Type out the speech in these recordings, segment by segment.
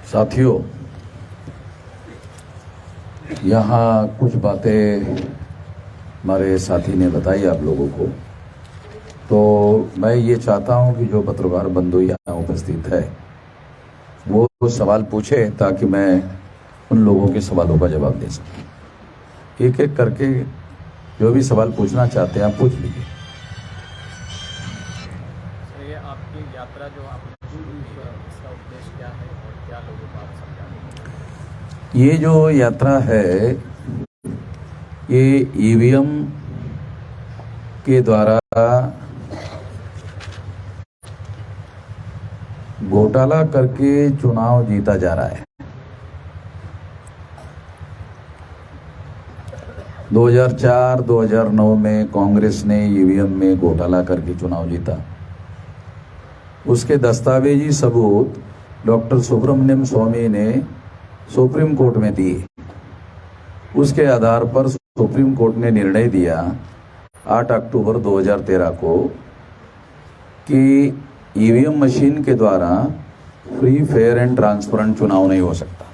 साथियों, यहाँ कुछ बातें हमारे साथी ने बताई आप लोगों को, तो मैं ये चाहता हूँ कि जो पत्रकार बंधु यहाँ उपस्थित है वो सवाल पूछे ताकि मैं उन लोगों के सवालों का जवाब दे सकूँ। एक एक करके जो भी सवाल पूछना चाहते हैं आप पूछ लीजिए। ये आपकी यात्रा जो आप इसका उद्देश्य क्या है और क्या लोगों को आप समझाएंगे? ये जो यात्रा है ये ईवीएम के द्वारा घोटाला करके चुनाव जीता जा रहा है। 2004-2009 में कांग्रेस ने ईवीएम में घोटाला करके चुनाव जीता। उसके दस्तावेजी सबूत डॉक्टर सुब्रमण्यम स्वामी ने सुप्रीम कोर्ट में दिए। उसके आधार पर सुप्रीम कोर्ट ने निर्णय दिया 8 अक्टूबर 2013 को कि ईवीएम मशीन के द्वारा फ्री, फेयर एंड ट्रांसपेरेंट चुनाव नहीं हो सकता।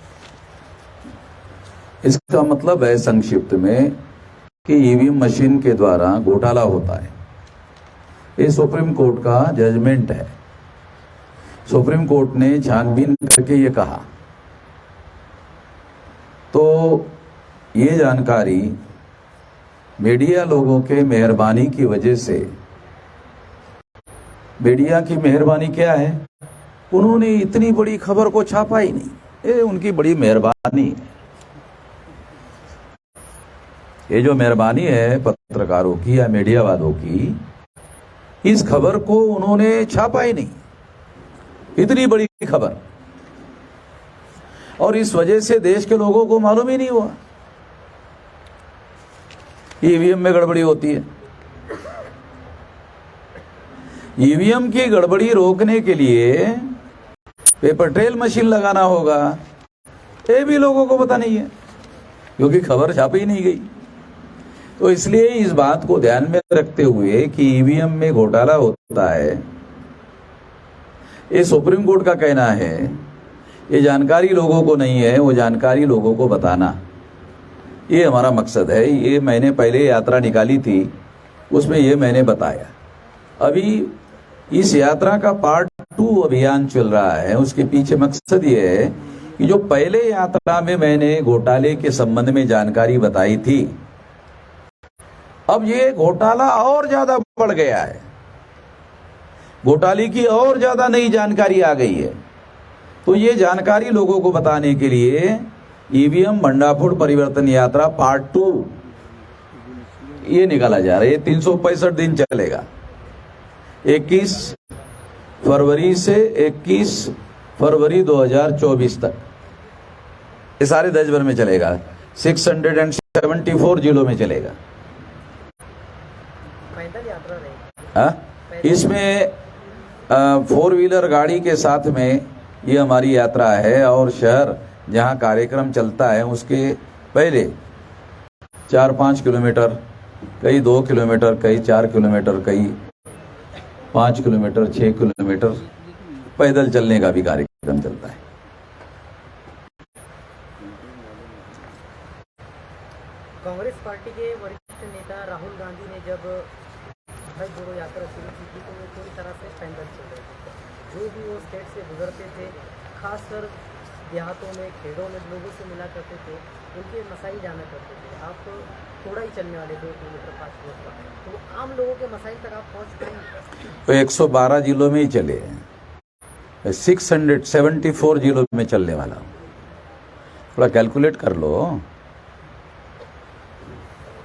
इसका मतलब है संक्षिप्त में कि ईवीएम मशीन के द्वारा घोटाला होता है। ये सुप्रीम कोर्ट का जजमेंट है। सुप्रीम कोर्ट ने छानबीन करके ये कहा। तो ये जानकारी मीडिया लोगों के मेहरबानी की वजह से, मीडिया की मेहरबानी क्या है, उन्होंने इतनी बड़ी खबर को छापा ही नहीं। ये उनकी बड़ी मेहरबानी है। ये जो मेहरबानी है पत्रकारों की या मीडिया वालों की, इस खबर को उन्होंने छापा ही नहीं, इतनी बड़ी खबर, और इस वजह से देश के लोगों को मालूम ही नहीं हुआ ईवीएम में गड़बड़ी होती है। ईवीएम की गड़बड़ी रोकने के लिए पेपर ट्रेल मशीन लगाना होगा, ये भी लोगों को पता नहीं है क्योंकि खबर छापी ही नहीं गई। तो इसलिए इस बात को ध्यान में रखते हुए कि ईवीएम में घोटाला होता है, ये सुप्रीम कोर्ट का कहना है, ये जानकारी लोगों को नहीं है, वो जानकारी लोगों को बताना, ये हमारा मकसद है। ये मैंने पहले यात्रा निकाली थी, उसमें ये मैंने बताया। अभी इस यात्रा का पार्ट 2 अभियान चल रहा है। उसके पीछे मकसद ये है कि जो पहले यात्रा में मैंने घोटाले के संबंध में जानकारी बताई थी, अब ये घोटाला और ज्यादा बढ़ गया है, घोटाले की और ज्यादा नई जानकारी आ गई है। तो ये जानकारी लोगों को बताने के लिए ईवीएम भंडाफोड़ परिवर्तन यात्रा पार्ट 2 ये निकाला जा रहा है। ये 365 दिन चलेगा, 21 फरवरी से 21 फरवरी 2024 तक। ये सारे देश भर में चलेगा, 674 जिलों में चलेगा। पैदल यात्रा रहेगी। इसमें 4 व्हीलर गाड़ी के साथ में ये हमारी यात्रा है, और शहर जहाँ कार्यक्रम चलता है उसके पहले 4-5 किलोमीटर, कई 2 किलोमीटर, कई 4 किलोमीटर, कई 5 किलोमीटर, 6 किलोमीटर पैदल चलने का भी कार्यक्रम चलता है। कांग्रेस पार्टी के वरिष्ठ नेता राहुल गांधी ने जब भारत जोड़ो यात्रा शुरू की थी तो वो पूरी तरह से पैदल चल रहे थे। जो भी वो स्टेट से गुजरते थे, खासकर देहातों में, खेड़ों में लोगों से मिला करते थे, उनके मसाइल जाना करते थे। आप थोड़ा ही चलने वाले 2 किलोमीटर 5 किलोमीटर, तो आम लोगों के मसाइल तक आप पहुँच पाएंगे। तो 112 जिलों में ही चले, 674 जिलों में चलने वाला। थोड़ा कैलकुलेट कर लो।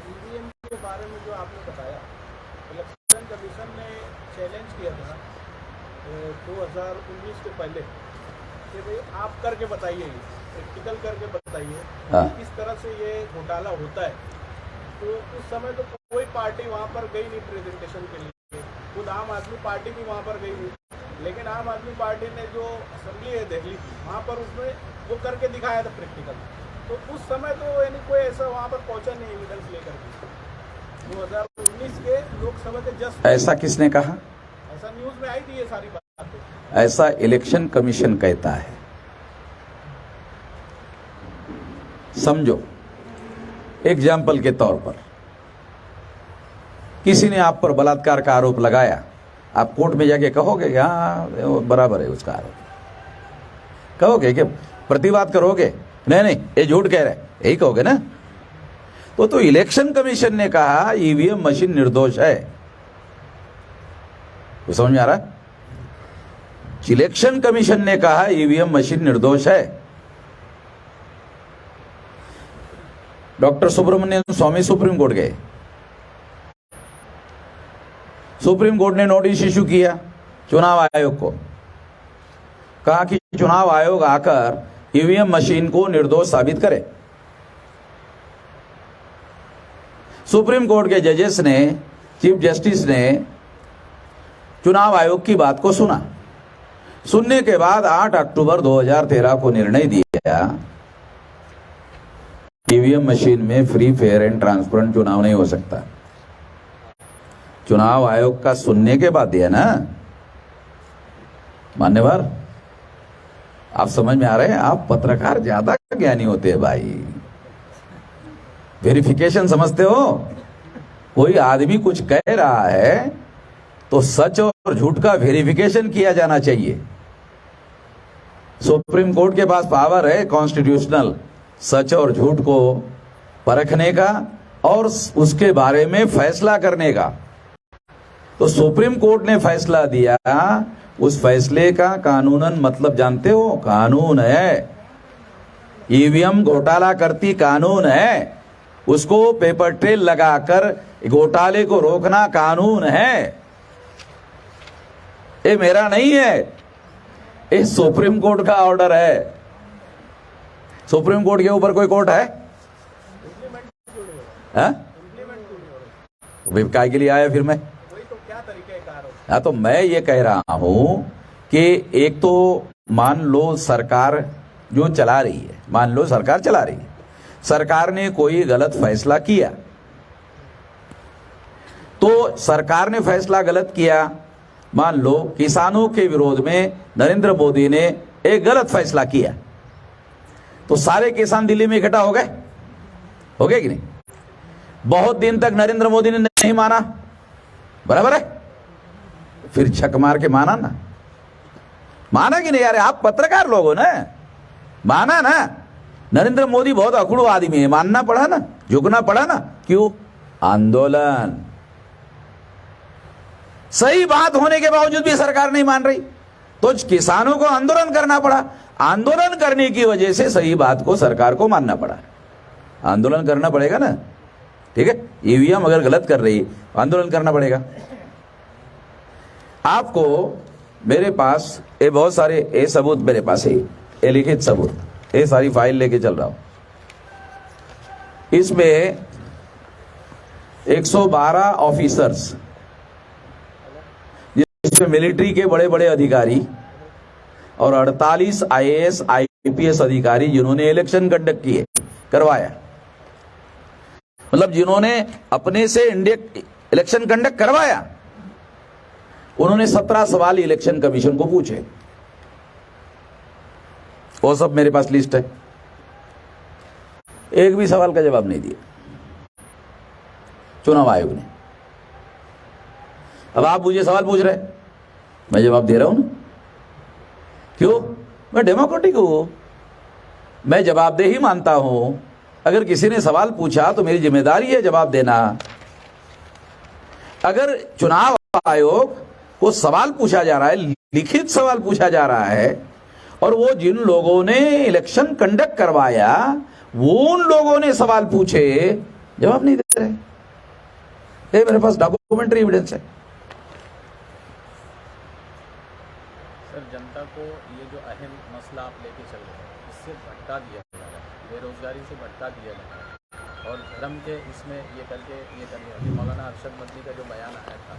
ईवीएम के बारे में जो आपने बताया, इलेक्शन कमीशन ने चैलेंज किया था 2019 के पहले कि भाई आप करके बताइए, प्रैक्टिकल करके बताइए किस तरह से ये घोटाला होता है। तो उस समय तो कोई पार्टी वहाँ पर गई नहीं प्रेजेंटेशन के लिए, खुद आम आदमी पार्टी भी वहाँ पर गई नहीं, लेकिन आम आदमी पार्टी ने जो असेंबली है दिल्ली की, वहाँ पर उसमें वो करके दिखाया था प्रैक्टिकल। तो उस समय तो यानी कोई ऐसा वहाँ पर पहुँचा नहीं एविडेंस लेकर के। 2019 के लोकसभा के जस्ट ऐसा किसने कहा? ऐसा न्यूज में आई थी ये सारी बातें। ऐसा इलेक्शन कमीशन कहता है। समझो, एग्जाम्पल के तौर पर किसी ने आप पर बलात्कार का आरोप लगाया, आप कोर्ट में जाके कहोगे कि हाँ वो बराबर है उसका आरोप, कहोगे कि प्रतिवाद करोगे? नहीं नहीं ये झूठ कह रहे, यही कहोगे ना। तो इलेक्शन कमीशन ने कहा ईवीएम मशीन निर्दोष है, तो समझ में आ रहा है? इलेक्शन कमीशन ने कहा ईवीएम मशीन निर्दोष है। डॉक्टर सुब्रमण्यम स्वामी सुप्रीम कोर्ट गए, सुप्रीम कोर्ट ने नोटिस इशू किया चुनाव आयोग को, कहा कि चुनाव आयोग आकर ईवीएम मशीन को निर्दोष साबित करे। सुप्रीम कोर्ट के जजेस ने, चीफ जस्टिस ने चुनाव आयोग की बात को सुना। सुनने के बाद 8 अक्टूबर 2013 को निर्णय दिया ईवीएम मशीन में फ्री, फेयर एंड ट्रांसपेरेंट चुनाव नहीं हो सकता। चुनाव आयोग का सुनने के बाद दिया ना, मान्यवर आप समझ में आ रहे हैं? आप पत्रकार ज्यादा ज्ञानी होते हैं भाई, वेरिफिकेशन समझते हो? कोई आदमी कुछ कह रहा है तो सच और झूठ का वेरिफिकेशन किया जाना चाहिए। सुप्रीम कोर्ट के पास पावर है कॉन्स्टिट्यूशनल सच और झूठ को परखने का और उसके बारे में फैसला करने का। तो सुप्रीम कोर्ट ने फैसला दिया, उस फैसले का कानूनन मतलब जानते हो? कानून है, ईवीएम घोटाला करती कानून है, उसको पेपर ट्रेल लगाकर घोटाले को रोकना कानून है। ये मेरा नहीं है, ये सुप्रीम कोर्ट का ऑर्डर है। सुप्रीम कोर्ट के ऊपर कोई कोर्ट है? काय के लिए आया फिर मैं? हाँ, तो मैं ये कह रहा हूं कि एक तो मान लो सरकार जो चला रही है, मान लो सरकार चला रही है, सरकार ने कोई गलत फैसला किया, तो सरकार ने फैसला गलत किया। मान लो किसानों के विरोध में नरेंद्र मोदी ने एक गलत फैसला किया, तो सारे किसान दिल्ली में इकट्ठा हो गए कि नहीं? बहुत दिन तक नरेंद्र मोदी ने नहीं माना, बराबर है, फिर छक मार के माना ना, माना कि नहीं यार? आप पत्रकार लोग हो ना, माना ना। नरेंद्र मोदी बहुत अकड़ू आदमी है, मानना पड़ा ना, झुकना पड़ा ना। क्यों? आंदोलन। सही बात होने के बावजूद भी सरकार नहीं मान रही, तो किसानों को आंदोलन करना पड़ा। आंदोलन करने की वजह से सही बात को सरकार को मानना पड़ा। आंदोलन करना पड़ेगा ना, ठीक है? ईवीएम अगर गलत कर रही, आंदोलन करना पड़ेगा। आपको मेरे पास ये बहुत सारे ये सबूत मेरे पास है, ये लिखित सबूत, ये सारी फाइल लेके चल रहा हूं। इसमें 112 ऑफिसर्स, जिसमें मिलिट्री के बड़े बड़े अधिकारी और 48 आईएएस आईपीएस अधिकारी जिन्होंने इलेक्शन कंडक्ट किए, करवाया, मतलब जिन्होंने अपने से इलेक्शन कंडक्ट करवाया, उन्होंने 17 सवाल इलेक्शन कमीशन को पूछे। वो सब मेरे पास लिस्ट है, एक भी सवाल का जवाब नहीं दिया चुनाव आयोग ने। अब आप मुझे सवाल पूछ रहे, मैं जवाब दे रहा हूं ना। क्यों? मैं डेमोक्रेटिक हूं, मैं जवाबदेही मानता हूं। अगर किसी ने सवाल पूछा तो मेरी जिम्मेदारी है जवाब देना। अगर चुनाव आयोग को सवाल पूछा जा रहा है, लिखित सवाल पूछा जा रहा है, और वो जिन लोगों ने इलेक्शन कंडक्ट करवाया वो उन लोगों ने सवाल पूछे, जवाब नहीं दे रहे, ये मेरे पास डॉक्यूमेंट्री एविडेंस है। सर, जनता को ये जो अहम मसला आप लेके चल रहे हैं, इससे भटका दिया जा रहा है, बेरोजगारी से भटका दिया जा रहा है, और धर्म के इसमें ये करके अभी मौलाना अरशद मदनी का जो बयान आया था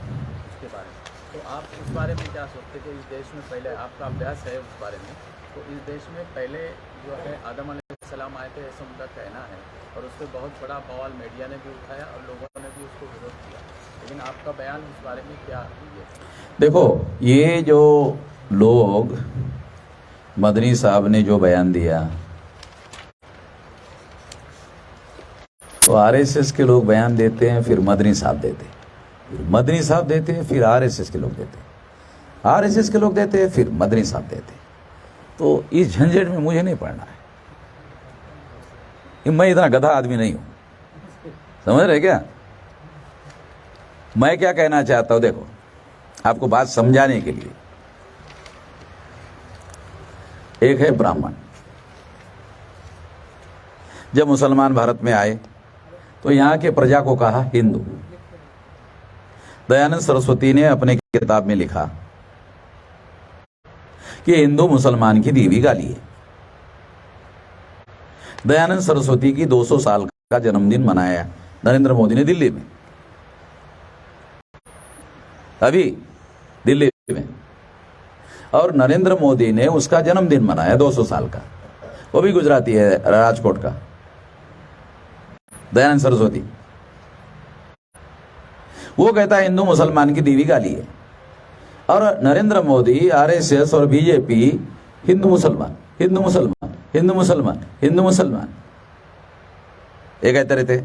उसके बारे में, तो आप इस बारे में क्या सोचते कि इस देश में पहले, आपका अभ्यास है उस बारे में, तो इस देश में पहले जो है आदम अलैहिस्सलाम आए थे, ऐसा उनका कहना है, और उस पर बहुत बड़ा बवाल मीडिया ने भी उठाया और लोगों ने भी उसको विरोध किया, लेकिन आपका बयान इस बारे में क्या है? देखो, ये जो लोग, मदनी साहब ने जो बयान दिया, तो आरएसएस के लोग बयान देते हैं, फिर मदनी साहब देते हैं, फिर मदनी साहब देते हैं, फिर आरएसएस के लोग देते हैं, आरएसएस के लोग देते हैं, फिर मदनी साहब देते हैं। तो इस झंझट में मुझे नहीं पड़ना है। मैं इतना गधा आदमी नहीं हूं, समझ रहे क्या? मैं क्या कहना चाहता हूं, देखो आपको बात समझाने के लिए। एक है ब्राह्मण। जब मुसलमान भारत में आए तो यहां के प्रजा को कहा हिंदू। दयानंद सरस्वती ने अपने किताब में लिखा कि हिंदू मुसलमान की दी हुई गाली है। दयानंद सरस्वती की 200 साल का जन्मदिन मनाया नरेंद्र मोदी ने दिल्ली में, अभी दिल्ली में, और नरेंद्र मोदी ने उसका जन्मदिन मनाया 200 साल का, वो भी गुजराती है, राजकोट का, दयानंद सरस्वती। वो कहता है हिंदू मुसलमान की दीवी गाली है, और नरेंद्र मोदी, आरएसएस और बीजेपी हिंदू मुसलमान, हिंदू मुसलमान, हिंदू मुसलमान, हिंदू मुसलमान ये कहते रहते।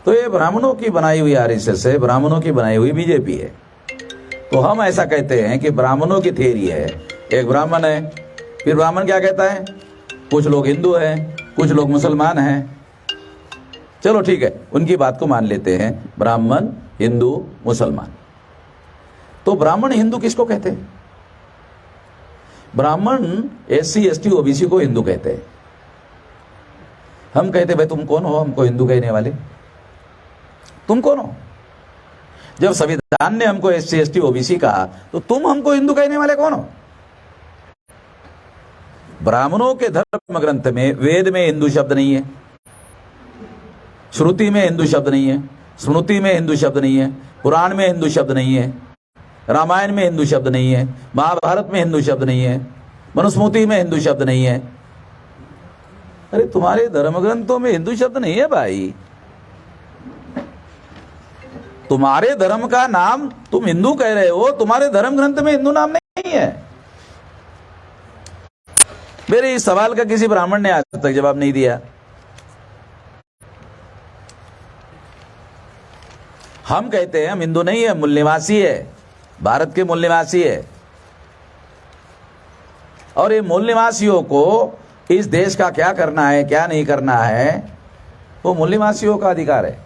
तो ये ब्राह्मणों की बनाई हुई आरएसएस है, ब्राह्मणों की बनाई हुई बीजेपी है। तो हम ऐसा कहते हैं कि ब्राह्मणों की थ्योरी है, एक ब्राह्मण है, फिर ब्राह्मण क्या कहता है, कुछ लोग हिंदू हैं, कुछ लोग मुसलमान हैं। चलो ठीक है, उनकी बात को मान लेते हैं, ब्राह्मण, हिंदू, मुसलमान। तो ब्राह्मण हिंदू किसको कहते हैं? ब्राह्मण एससी एसटी ओबीसी को हिंदू कहते हैं। हम कहते भाई तुम कौन हो हमको हिंदू कहने वाले? तुम कौन हो? जब संविधान ने हमको एससी एसटी ओबीसी कहा तो तुम हमको हिंदू कहने वाले कौन हो? ब्राह्मणों के धर्म ग्रंथ में, वेद में हिंदू शब्द नहीं है, श्रुति में हिंदू शब्द नहीं है, स्मृति में हिंदू शब्द नहीं है, पुराण में हिंदू शब्द नहीं है, रामायण में हिंदू शब्द नहीं है, महाभारत में हिंदू शब्द नहीं है, मनुस्मृति में हिंदू शब्द नहीं है। अरे तुम्हारे धर्म ग्रंथों में हिंदू शब्द नहीं है भाई। तुम्हारे धर्म का नाम तुम हिंदू कह रहे हो, तुम्हारे धर्म ग्रंथ में हिंदू नाम नहीं है। मेरे इस सवाल का किसी ब्राह्मण ने आज तक जवाब नहीं दिया। हम कहते हैं हम हिंदू नहीं है, मूल निवासी है, भारत के मूल निवासी है, और ये मूल निवासियों को इस देश का क्या करना है, क्या नहीं करना है, वो मूल निवासियों का अधिकार है।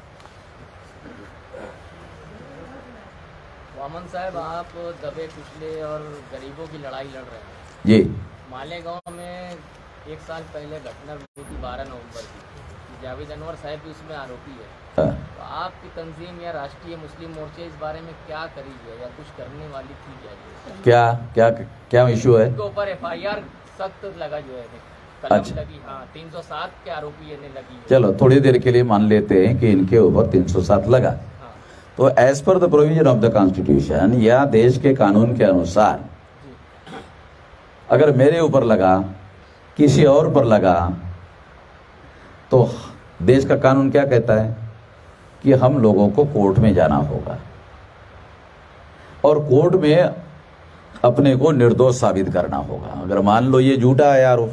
वामन साहब, आप दबे कुचले और गरीबों की लड़ाई लड़ रहे हैं जी। मालेगांव में एक साल पहले घटना हुई थी 12 नवंबर की, जावेद अनवर साहब भी उसमें आरोपी है। हाँ। तो आपकी तंजीम या राष्ट्रीय मुस्लिम मोर्चे इस बारे में क्या करी है या कुछ करने वाली थी क्या? क्या क्या क्या इशू है? उनके ऊपर FIR सख्त लगा जो है, कलम अच्छा। लगी, हाँ 307 के आरोपी ने लगी है। चलो थोड़ी देर के लिए मान लेते हैं कि इनके ऊपर 307 लगा। हाँ तो as per the provision of the constitution या देश के कानून के अनुसार जी, अगर मेरे ऊपर लगा, किसी और पर लगा, तो देश का कानून क्या कहता है कि हम लोगों को कोर्ट में जाना होगा और कोर्ट में अपने को निर्दोष साबित करना होगा। अगर मान लो ये झूठा है आरोप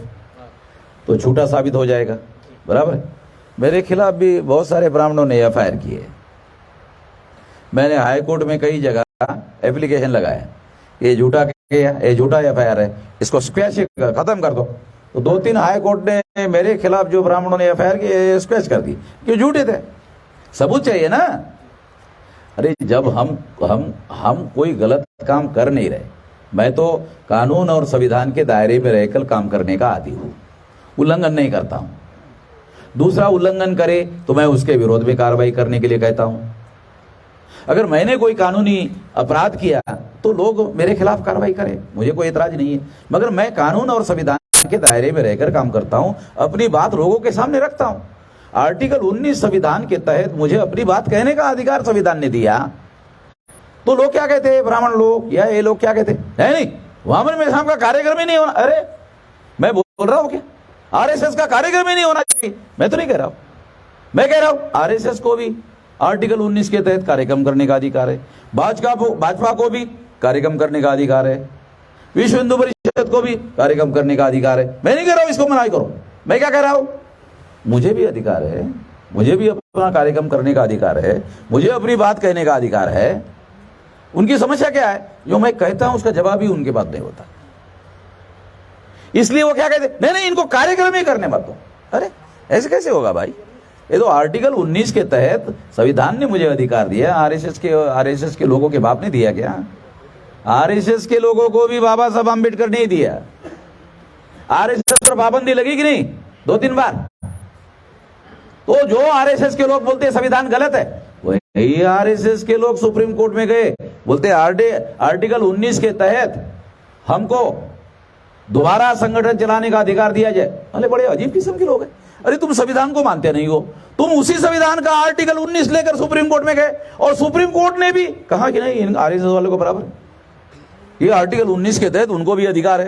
तो झूठा साबित हो जाएगा, बराबर है। मेरे खिलाफ भी बहुत सारे ब्राह्मणों ने FIR किए। मैंने हाई कोर्ट में कई जगह एप्लीकेशन लगाया, ये झूठा FIR है, इसको स्क्वैश खत्म कर दो। तो 2-3 हाई कोर्ट ने मेरे खिलाफ जो ब्राह्मणों ने FIR की स्क्वैश कर दी, क्यों? झूठे थे। सबूत चाहिए ना। अरे जब हम कोई गलत काम कर नहीं रहे, मैं तो कानून और संविधान के दायरे में रहकर काम करने का आदी हूँ, उल्लंघन नहीं करता हूँ। दूसरा उल्लंघन करे तो मैं उसके विरोध में कार्रवाई करने के लिए कहता हूँ। अगर मैंने कोई कानूनी अपराध किया तो लोग मेरे खिलाफ कार्रवाई करें, मुझे कोई एतराज नहीं है, मगर मैं कानून और संविधान के दायरे में रहकर काम करता हूं, अपनी बात लोगों के सामने रखता हूं। आर्टिकल 19 संविधान के तहत मुझे अपनी बात कहने का अधिकार संविधान ने दिया। तो लोग क्या कहते हैं, ब्राह्मण लोग या ये लोग क्या कहते हैं, नहीं वामन में शाम का कार्यक्रम ही नहीं होना। अरे मैं बोल रहा हूं क्या आरएसएस का कार्यक्रम ही नहीं होना चाहिए? मैं तो नहीं कह रहा हूं, मैं कह रहा हूं आरएसएस को भी आर्टिकल 19 के तहत कार्यक्रम करने का अधिकार है, भाजपा को भी कार्यक्रम करने का अधिकार है, विश्व हिंदू परिषद को भी कार्यक्रम करने का अधिकार है। मैं नहीं कह रहा हूं इसको मना करो, मैं क्या कह रहा हूं, मुझे भी अधिकार है, मुझे भी अपना कार्यक्रम करने का अधिकार है, मुझे अपनी बात कहने का अधिकार है। उनकी समस्या क्या है? जो मैं कहता हूं उसका जवाब ही उनके पास नहीं होता, इसलिए वो क्या कहते, नहीं नहीं इनको कार्यक्रम ही करने मत दो। अरे ऐसे कैसे होगा भाई? ये तो आर्टिकल 19 के तहत संविधान ने मुझे अधिकार दिया, आरएसएस के लोगों के बाप ने दिया क्या? आरएसएस के लोगों को भी बाबा साहब आम्बेडकर ने दिया। आरएसएस पर पाबंदी लगी कि नहीं 2-3 बार? तो जो आरएसएस के लोग बोलते हैं संविधान गलत है, वही आरएसएस के लोग सुप्रीम कोर्ट में गए, बोलते आर्टिकल 19 के तहत हमको दोबारा संगठन चलाने का अधिकार दिया जाए। अरे बड़े अजीब किस्म के लोग हैं। अरे तुम संविधान को मानते नहीं हो, तुम उसी संविधान का आर्टिकल 19 लेकर सुप्रीम कोर्ट में गए और सुप्रीम कोर्ट ने भी कहा कि नहीं इन आरएसएस वालों को बराबर, ये आर्टिकल 19 के तहत उनको भी अधिकार है।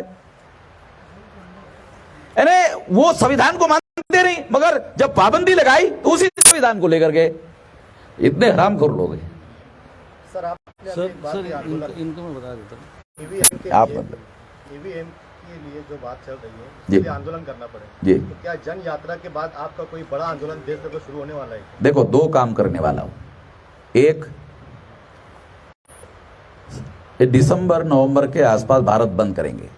यानी वो संविधान को मानते नहीं, मगर जब पाबंदी लगाई तो उसी संविधान को लेकर गए। इतने हरामखोर लोग हैं। सर आप इनको मैं बता देता हूँ। आप मतलब ईवीएम के लिए जो बात चल रही है, जी। इसके लिए आंदोलन करना पड़े, जी तो क्या जन यात्रा के बाद आपका कोई बड़ा आंदोलन देश में शुरू होने वाला है? देखो, 2 काम करने वाला हूं। एक, दिसंबर-नवंबर के आसपास भारत बंद करेंगे,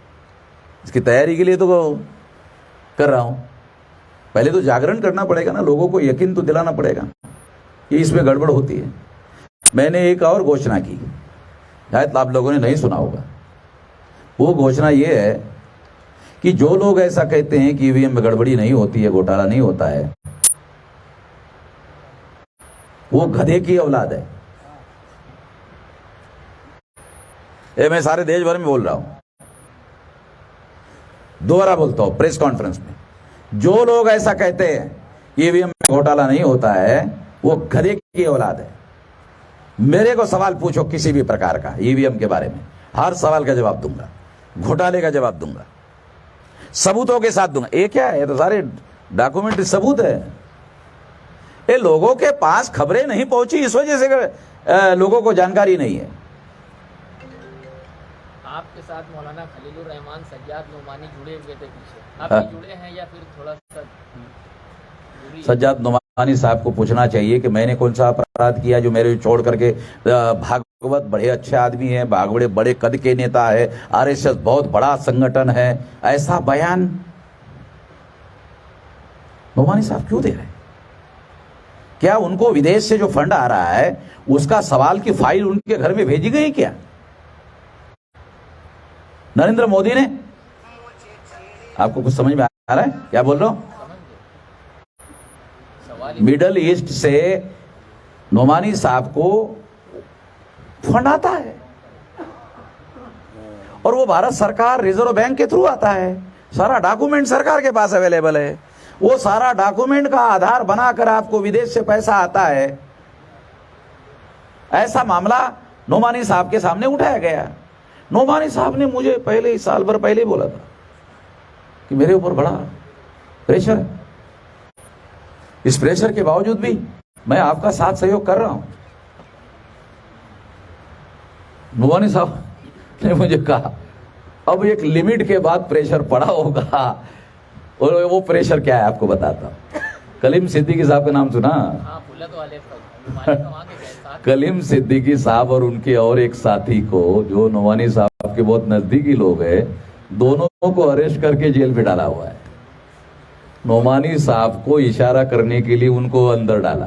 इसकी तैयारी के लिए तो कर रहा हूं। पहले तो जागरण करना पड़ेगा ना, लोगों को यकीन तो दिलाना पड़ेगा कि इसमें गड़बड़ होती है। मैंने एक और घोषणा की, शायद आप लोगों ने नहीं सुना होगा। वो घोषणा ये है कि जो लोग ऐसा कहते हैं कि ईवीएम में गड़बड़ी नहीं होती है, घोटाला नहीं होता है, वो गधे की औलाद है। ये मैं सारे देश भर में बोल रहा हूं, दोबारा बोलता हूं प्रेस कॉन्फ्रेंस में, जो लोग ऐसा कहते हैं ईवीएम में घोटाला नहीं होता है, वो गधे की औलाद है। मेरे को सवाल पूछो किसी भी प्रकार का ईवीएम के बारे में, हर सवाल का जवाब दूंगा, घोटाले का जवाब दूंगा, सबूतों के साथ दूंगा। ये क्या है? ये तो सारे डॉक्यूमेंट्री सबूत है। ये लोगों के पास खबरें नहीं पहुंची, इस वजह से लोगों को जानकारी नहीं है। आपके साथ मौलाना खलीलुर रहमान, सज्जाद नोमानी जुड़े हुए थे पीछे, आप भी जुड़े हैं या फिर थोड़ा सा दूरी? सज्जाद नोमानी साहब को पूछना चाहिए कि मैंने कौन सा अपराध किया जो मेरे छोड़ करके भागवत बड़े अच्छे आदमी हैं, भागवत बड़े कद के नेता है, आरएसएस बहुत बड़ा संगठन है, ऐसा बयान नोमानी साहब क्यों दे रहे हैं? क्या उनको विदेश से जो फंड आ रहा है उसका सवाल की फाइल उनके घर में भेजी गई क्या? नरेंद्र मोदी ने? आपको कुछ समझ में आ रहा है क्या बोल रहा हूं? मिडल ईस्ट से नोमानी साहब को फंड आता है और वो भारत सरकार रिजर्व बैंक के थ्रू आता है। सारा डॉक्यूमेंट सरकार के पास अवेलेबल है। वो सारा डॉक्यूमेंट का आधार बनाकर आपको विदेश से पैसा आता है। ऐसा मामला नोमानी साहब के सामने उठाया गया। नोमानी साहब ने मुझे पहले ही साल भर पहले बोला था कि मेरे ऊपर बड़ा प्रेशर है, इस प्रेशर के बावजूद भी मैं आपका साथ सहयोग कर रहा हूं। नोमानी साहब ने मुझे कहा अब एक लिमिट के बाद प्रेशर पड़ा होगा, और वो प्रेशर क्या है आपको बताता हूं। कलीम सिद्दीकी साहब का नाम सुना? हाँ, फुलत वाले साथ। कलीम सिद्दीकी साहब और उनके और एक साथी को, जो नोमानी साहब के बहुत नजदीकी लोग हैं, दोनों को अरेस्ट करके जेल में डाला हुआ है। नोमानी साहब को इशारा करने के लिए उनको अंदर डाला।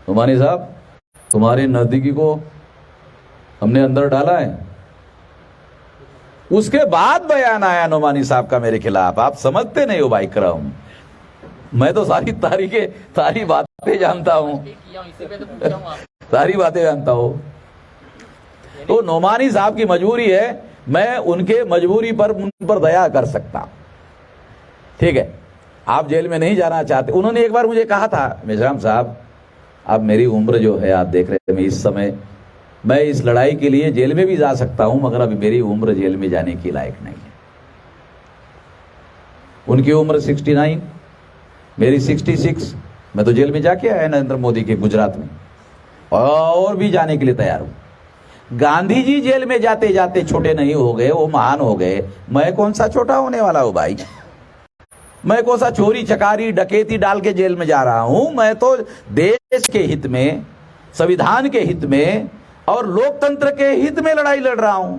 नोमानी साहब, तुम्हारे नजदीकी को हमने अंदर डाला है। उसके बाद बयान आया नोमानी साहब का मेरे खिलाफ। आप समझते नहीं हो भाई करम, मैं तो सारी बातें जानता हूं, इसी पे तो पूछा हूं आप। सारी बातें जानता हूं। तो नोमानी साहब की मजबूरी है, मैं उनके मजबूरी पर उन पर दया कर सकता। ठीक है, आप जेल में नहीं जाना चाहते। उन्होंने एक बार मुझे कहा था, मेजराम साहब अब मेरी उम्र जो है, आप देख रहे हैं, इस समय मैं इस लड़ाई के लिए जेल में भी जा सकता हूं, मगर अभी मेरी उम्र जेल में जाने की लायक नहीं है। उनकी उम्र 69, मेरी 66। मैं तो जेल में जाके आया नरेंद्र मोदी के गुजरात में, और भी जाने के लिए तैयार हूं। गांधी जी जेल में जाते जाते छोटे नहीं हो गए, वो महान हो गए। मैं कौन सा छोटा होने वाला हूं भाई? मैं कौन सा चोरी चकारी डकैती डाल के जेल में जा रहा हूं। मैं तो देश के हित में, संविधान के हित में और लोकतंत्र के हित में लड़ाई लड़ रहा हूं।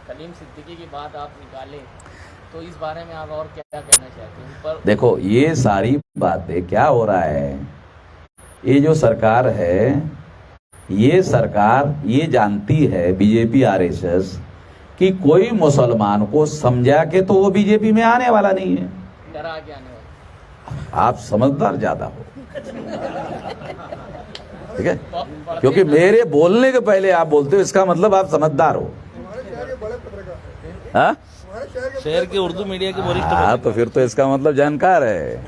कलीम सिद्दीकी की बात आप निकाले तो इस बारे में आप और क्या कहना चाहते हैं? पर देखो, ये सारी बातें क्या हो रहा है, ये जो सरकार है, ये सरकार ये जानती है, बीजेपी आरएसएस, कि कोई मुसलमान को समझा के तो वो बीजेपी में आने वाला नहीं है। डरा के आने वाला। आप समझदार ज्यादा हो, ठीक है, क्योंकि मेरे बोलने के पहले आप बोलते हो, इसका मतलब आप समझदार हो। हाँ? शहर के उर्दू मीडिया के वरिष्ठ हाँ, तो फिर तो इसका मतलब जानकार है।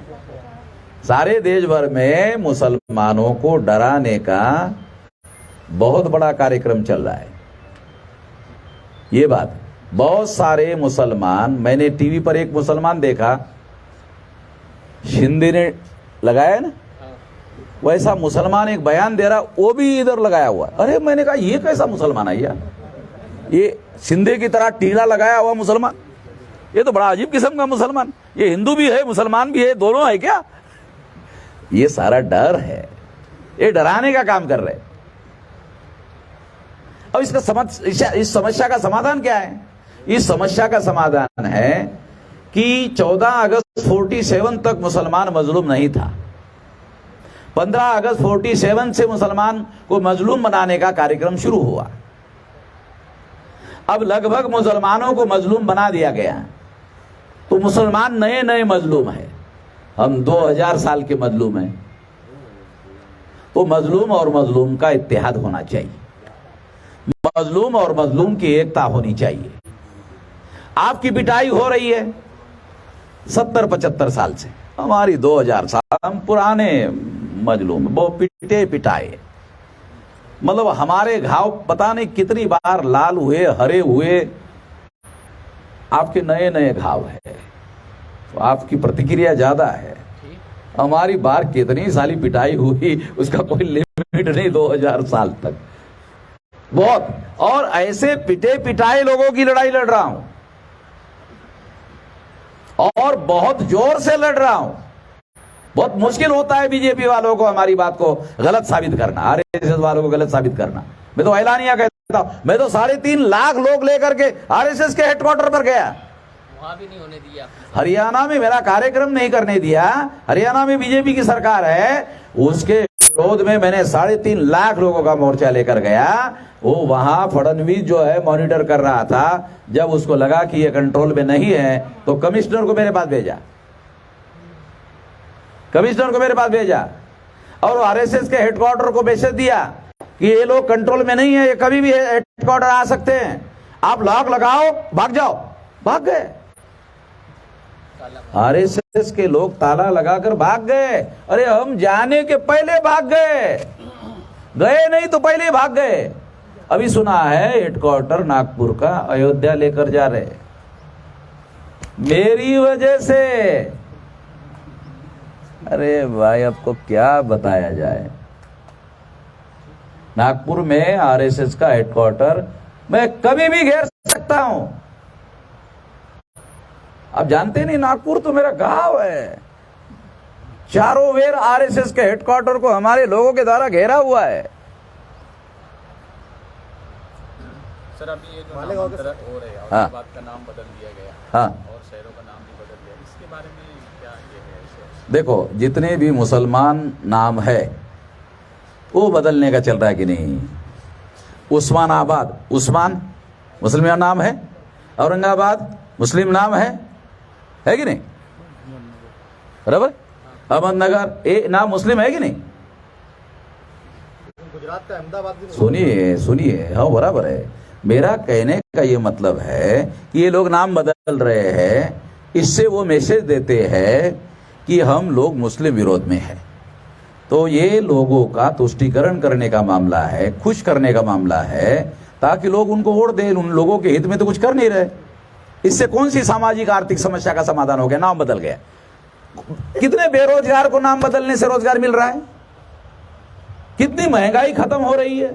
सारे देश भर में मुसलमानों को डराने का बहुत बड़ा कार्यक्रम चल रहा है। ये बात, बहुत सारे मुसलमान, मैंने टीवी पर एक मुसलमान देखा, शिंदे ने लगाया ना, वैसा मुसलमान एक बयान दे रहा, वो भी इधर लगाया हुआ। अरे मैंने कहा ये कैसा मुसलमान है यार, ये शिंदे की तरह टीला लगाया हुआ मुसलमान, ये तो बड़ा अजीब किस्म का मुसलमान। ये हिंदू भी है, मुसलमान भी है, दोनों है क्या? ये सारा डर है, ये डराने का काम कर रहे। अब इस समस्या का समाधान क्या है? इस समस्या का समाधान है कि 14 अगस्त 47 तक मुसलमान मजलूम नहीं था। 15 अगस्त 47 से मुसलमान को मजलूम बनाने का कार्यक्रम शुरू हुआ। अब लगभग मुसलमानों को मजलूम बना दिया गया, तो मुसलमान नए नए मजलूम है। हम 2000 साल के मजलूम हैं, तो मजलूम और मजलूम का इत्तेहाद होना चाहिए, मजलूम और मजलूम की एकता होनी चाहिए। आपकी पिटाई हो रही है 70-75 साल से, हमारी 2000 साल, हम पुराने मजलूम, वो पिटे पिटाए, मतलब हमारे घाव पता नहीं कितनी बार लाल हुए, हरे हुए, आपके नए नए घाव है, तो आपकी प्रतिक्रिया ज्यादा है। हमारी बार कितनी साली पिटाई हुई, उसका कोई लिमिट नहीं, 2000 साल तक बहुत। और ऐसे पिटे पिटाए लोगों की लड़ाई लड़ रहा हूं, और बहुत जोर से लड़ रहा हूं। बहुत मुश्किल होता है बीजेपी वालों को हमारी बात को गलत साबित करना, आरएसएस वालों को गलत साबित करना। मैं तो ऐलानिया कहता हूं, मैं तो 3.5 लाख लोग लेकर के आरएसएस के हेडक्वार्टर पर गया, वहां भी नहीं होने दिया। हरियाणा में मेरा कार्यक्रम नहीं करने दिया। हरियाणा में बीजेपी की सरकार है, उसके विरोध में मैंने 3.5 लाख लोगों का मोर्चा लेकर गया। वो वहां फडणवीस जो है मॉनिटर कर रहा था, जब उसको लगा कि ये कंट्रोल में नहीं है तो कमिश्नर को मेरे पास भेजा, कमिश्नर को मेरे पास भेजा, और आरएसएस के हेडक्वार्टर को मैसेज दिया कि ये लोग कंट्रोल में नहीं है, ये कभी भी हेडक्वार्टर आ सकते हैं, आप लॉक लगाओ, भाग जाओ। भाग गए, आरएसएस के लोग ताला लगाकर भाग गए। अरे हम जाने के पहले भाग गए, गए नहीं तो पहले ही भाग गए। अभी सुना है हेडक्वार्टर नागपुर का अयोध्या लेकर जा रहे, मेरी वजह से। अरे भाई, आपको क्या बताया जाए, नागपुर में आरएसएस का हेडक्वार्टर मैं कभी भी घेर सकता हूं। आप जानते नहीं, नागपुर तो मेरा गांव है, चारों वेर आरएसएस के हेडक्वार्टर को हमारे लोगों के द्वारा घेरा हुआ है। सर, अभी ये जो नामांतरण हो रहे हैं, औरंगाबाद का नाम बदल दिया गया, हाँ, और शहरों का नाम भी बदल दिया, इसके बारे में क्या ये है इसे? देखो, जितने भी मुसलमान नाम है वो बदलने का चल रहा है कि नहीं। उस्मानाबाद, उस्मान मुस्लिम नाम है, औरंगाबाद मुस्लिम नाम है कि नहीं, बराबर। अहमदनगर ये नाम मुस्लिम है कि नहीं, गुजरात का अहमदाबाद भी सुनिए सुनिए, हाँ बराबर है। मेरा कहने का ये मतलब है कि ये लोग नाम बदल रहे हैं, इससे वो मैसेज देते हैं कि हम लोग मुस्लिम विरोध में हैं। तो ये लोगों का तुष्टीकरण करने का मामला है, खुश करने का मामला है, ताकि लोग उनको वोट दें। उन लोगों के हित में तो कुछ कर नहीं रहे। इससे कौन सी सामाजिक आर्थिक समस्या का समाधान हो गया? नाम बदल गया। कितने बेरोजगार को नाम बदलने से रोजगार मिल रहा है? कितनी महंगाई खत्म हो रही है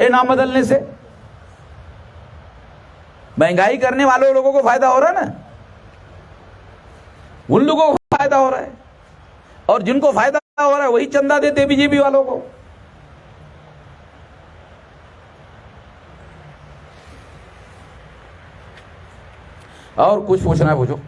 ये नाम बदलने से? महंगाई करने वाले लोगों को फायदा हो रहा है ना। उन लोगों को फायदा हो रहा है, और जिनको फायदा हो रहा है वही चंदा देते बीजेपी वालों को। और कुछ पूछना है पूछो।